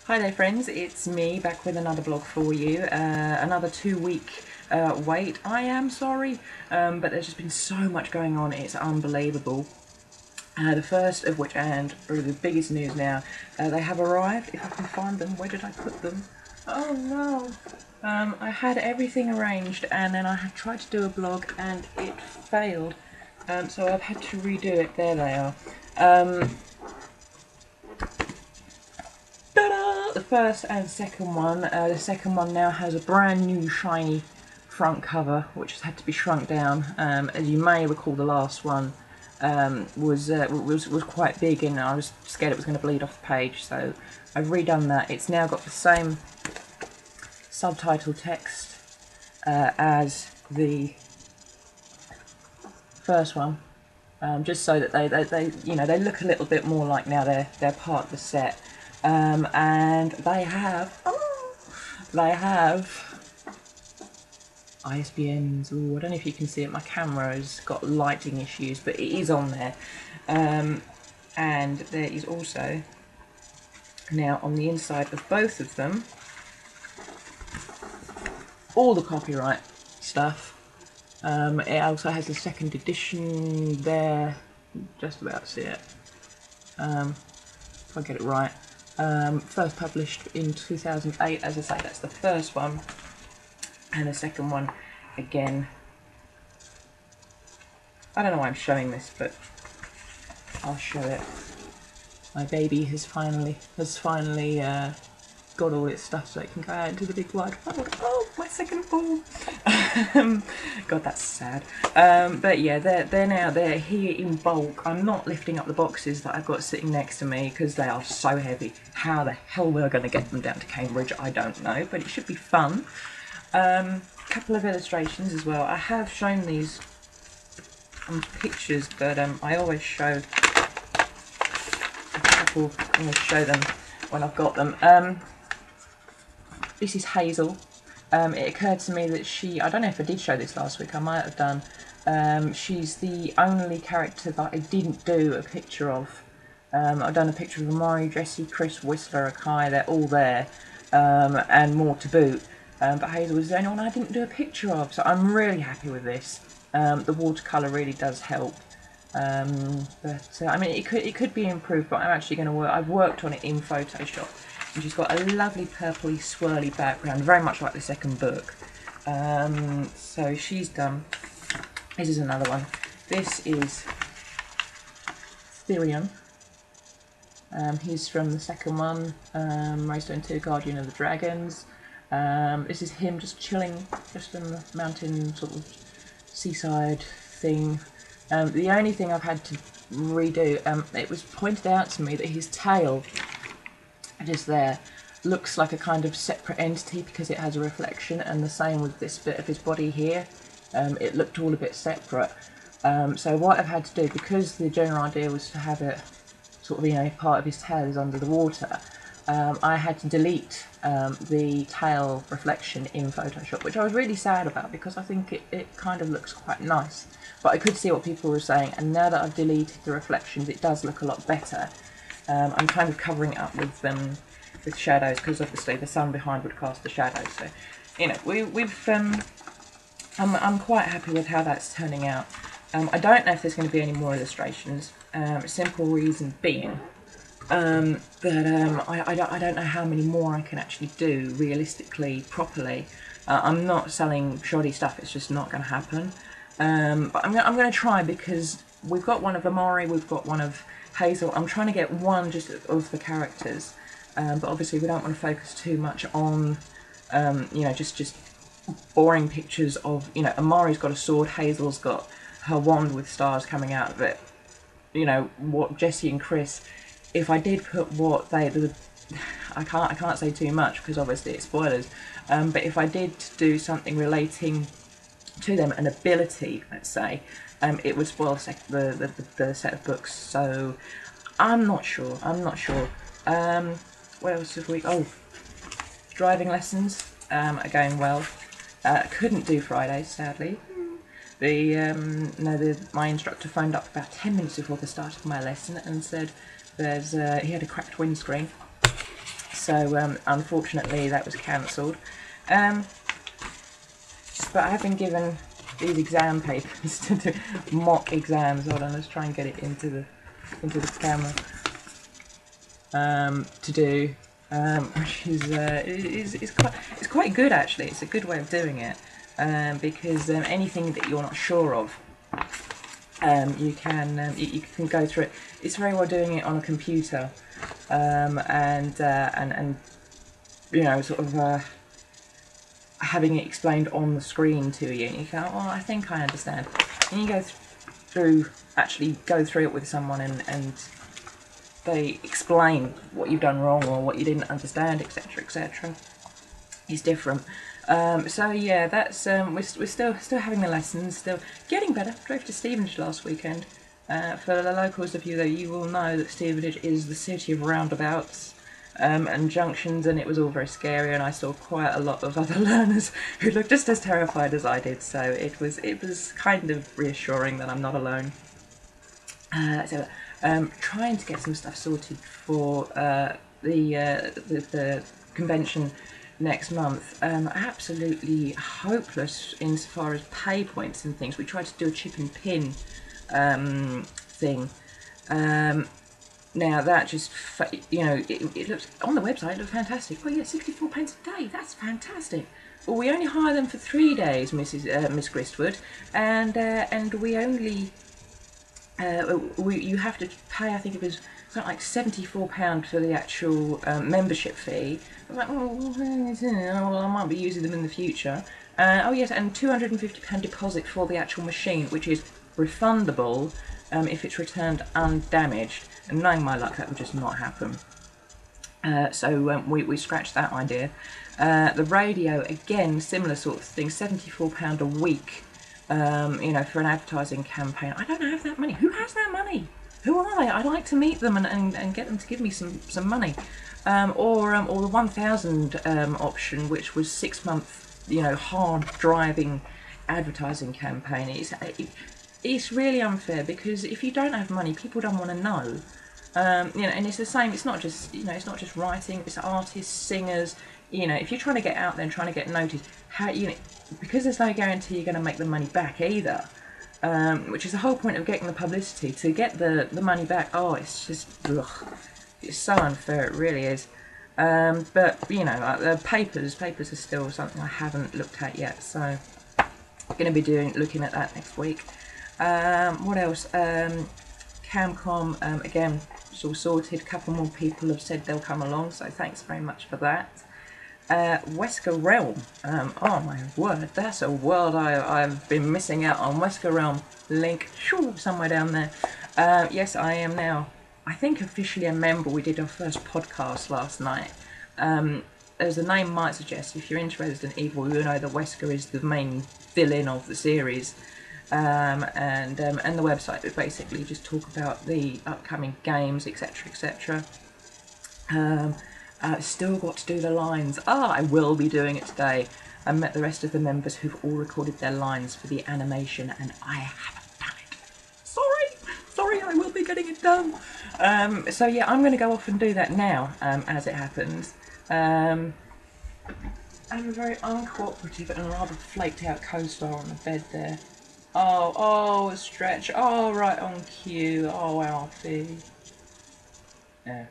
Hi there friends, it's me back with another vlog for you. Another 2 week wait. I am sorry, but there's just been so much going on, it's unbelievable. The first of which, and probably the biggest news now, they have arrived. If I can find them, where did I put them? Oh no! I had everything arranged and then I had tried to do a vlog and it failed. So I've had to redo it. There they are. The first and second one. The second one now has a brand new shiny front cover, which has had to be shrunk down. As you may recall, the last one was quite big, and I was scared it was going to bleed off the page. So I've redone that. It's now got the same subtitle text as the first one, just so that they look a little bit more like now they're part of the set. And they have ISBNs. Ooh, I don't know if you can see it, my camera's got lighting issues, but it is on there. And there is also, now on the inside of both of them, all the copyright stuff. It also has a second edition there, just about to see it, if I get it right. First published in 2008, as I say, that's the first one, and the second one, again, I don't know why I'm showing this, but I'll show it. My baby has finally got all its stuff so it can go out into the big wide world. Oh, my second ball! God, that's sad. But yeah, they're here in bulk. I'm not lifting up the boxes that I've got sitting next to me because they are so heavy. How the hell we're going to get them down to Cambridge, I don't know, but it should be fun. Couple of illustrations as well. I have shown these on pictures, but I always show a couple. I'm going to show them when I've got them. This is Hazel. It occurred to me that I don't know if I did show this last week, I might have done. She's the only character that I didn't do a picture of. I've done a picture of Amari, Jessie, Chris, Whistler, Akai, they're all there, and more to boot. But Hazel was the only one I didn't do a picture of, so I'm really happy with this. The watercolour really does help. I mean, it could be improved, but I'm actually going to work. I've worked on it in Photoshop, and she's got a lovely purpley swirly background, very much like the second book. So she's done. This is another one. This is Therion. He's from the second one, Raystone 2, Guardian of the Dragons. This is him just chilling, just in the mountain sort of seaside thing. The only thing I've had to redo, it was pointed out to me that his tail, just there, looks like a kind of separate entity because it has a reflection, and the same with this bit of his body here. It looked all a bit separate. So what I've had to do, because the general idea was to have it sort of, part of his tail is under the water, I had to delete the tail reflection in Photoshop, which I was really sad about because I think it kind of looks quite nice. But I could see what people were saying, and now that I've deleted the reflections, it does look a lot better. I'm kind of covering it up with shadows because obviously the sun behind would cast the shadows. So, I'm quite happy with how that's turning out. I don't know if there's going to be any more illustrations. Simple reason being that I don't know how many more I can actually do realistically, properly. I'm not selling shoddy stuff, it's just not going to happen. But I'm going to try, because we've got one of Amari, we've got one of Hazel. I'm trying to get one just of the characters, but obviously we don't want to focus too much on, just boring pictures of, Amari's got a sword, Hazel's got her wand with stars coming out of it. What Jessie and Chris, if I did put what I can't say too much because obviously it's spoilers, but if I did do something relating to them, an ability, let's say, it would spoil the set of books. So I'm not sure. What else have we? Oh, driving lessons are going well. Couldn't do Fridays, sadly. My instructor phoned up about 10 minutes before the start of my lesson and said he had a cracked windscreen. So unfortunately that was cancelled. But I have been given these exam papers to do mock exams. Hold on, let's try and get it into the camera. To do, which is quite good actually. It's a good way of doing it, because anything that you're not sure of, you can go through it. It's very well doing it on a computer, and you know, sort of having it explained on the screen to you. And you go, oh, I think I understand. And you go through it with someone, and they explain what you've done wrong or what you didn't understand, etc., etc. It's different. So yeah, that's we're still having the lessons, still getting better. Drove to Stevenage last weekend. For the locals of you, though, you will know that Stevenage is the city of roundabouts and junctions, and it was all very scary. And I saw quite a lot of other learners who looked just as terrified as I did. So it was kind of reassuring that I'm not alone. Trying to get some stuff sorted for the convention next month. Absolutely hopeless insofar as pay points and things. We tried to do a chip and pin thing. Now that just, you know, it looks on the website. It looked fantastic. Well, yeah, £64 a day. That's fantastic. Well, we only hire them for 3 days, Miss Gristwood, and we only. You have to pay, I think it was something like £74 for the actual membership fee. I'm like, well, I might be using them in the future. Oh yes, and £250 deposit for the actual machine, which is refundable if it's returned undamaged. And knowing my luck, that would just not happen. So we scratched that idea. The radio, again, similar sort of thing, £74 a week. You know, for an advertising campaign. I don't have that money. Who has that money? Who are they? I'd like to meet them and get them to give me some money. Or the 1000 option, which was 6 month, you know, hard driving advertising campaign. It's really unfair, because if you don't have money, people don't want to know. You know, and it's the same. It's not just, you know, it's not just writing. It's artists, singers. You know, if you're trying to get out there and trying to get noticed, how, you know, because there's no guarantee you're going to make the money back either, which is the whole point of getting the publicity, to get the money back. Oh, it's just, ugh, it's so unfair, it really is. But, you know, the papers are still something I haven't looked at yet, so I'm going to be looking at that next week. What else? Camcom, again, it's all sorted. A couple more people have said they'll come along, so thanks very much for that. weskerrealm, oh my word, that's a world I've been missing out on. Weskerrealm, link somewhere down there. Yes, I am now, I think, officially a member. We did our first podcast last night. As the name might suggest, if you're interested in Evil, you know that Wesker is the main villain of the series. And the website would basically just talk about the upcoming games, etc., etc. Still got to do the lines. I will be doing it today. I met the rest of the members who've all recorded their lines for the animation, and I haven't done it. Sorry, I will be getting it done. So yeah, I'm going to go off and do that now, as it happens. I'm a very uncooperative and rather flaked out co-star on the bed there. Oh, a stretch. Oh, right on cue. Oh, Alfie. Yeah.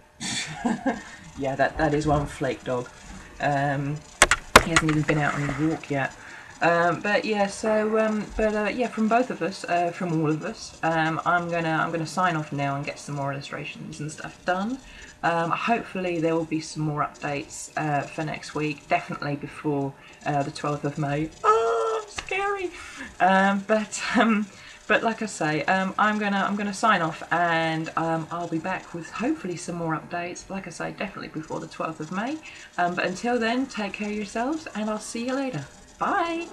Yeah, that is one flake dog. He hasn't even been out on his walk yet. But yeah, so yeah, from both of us, from all of us, I'm gonna sign off now and get some more illustrations and stuff done. Hopefully there will be some more updates for next week. Definitely before the 12th of May. Oh, scary. But like I say, I'm gonna sign off, and I'll be back with hopefully some more updates. Like I say, definitely before the 12th of May. But until then, take care of yourselves, and I'll see you later. Bye.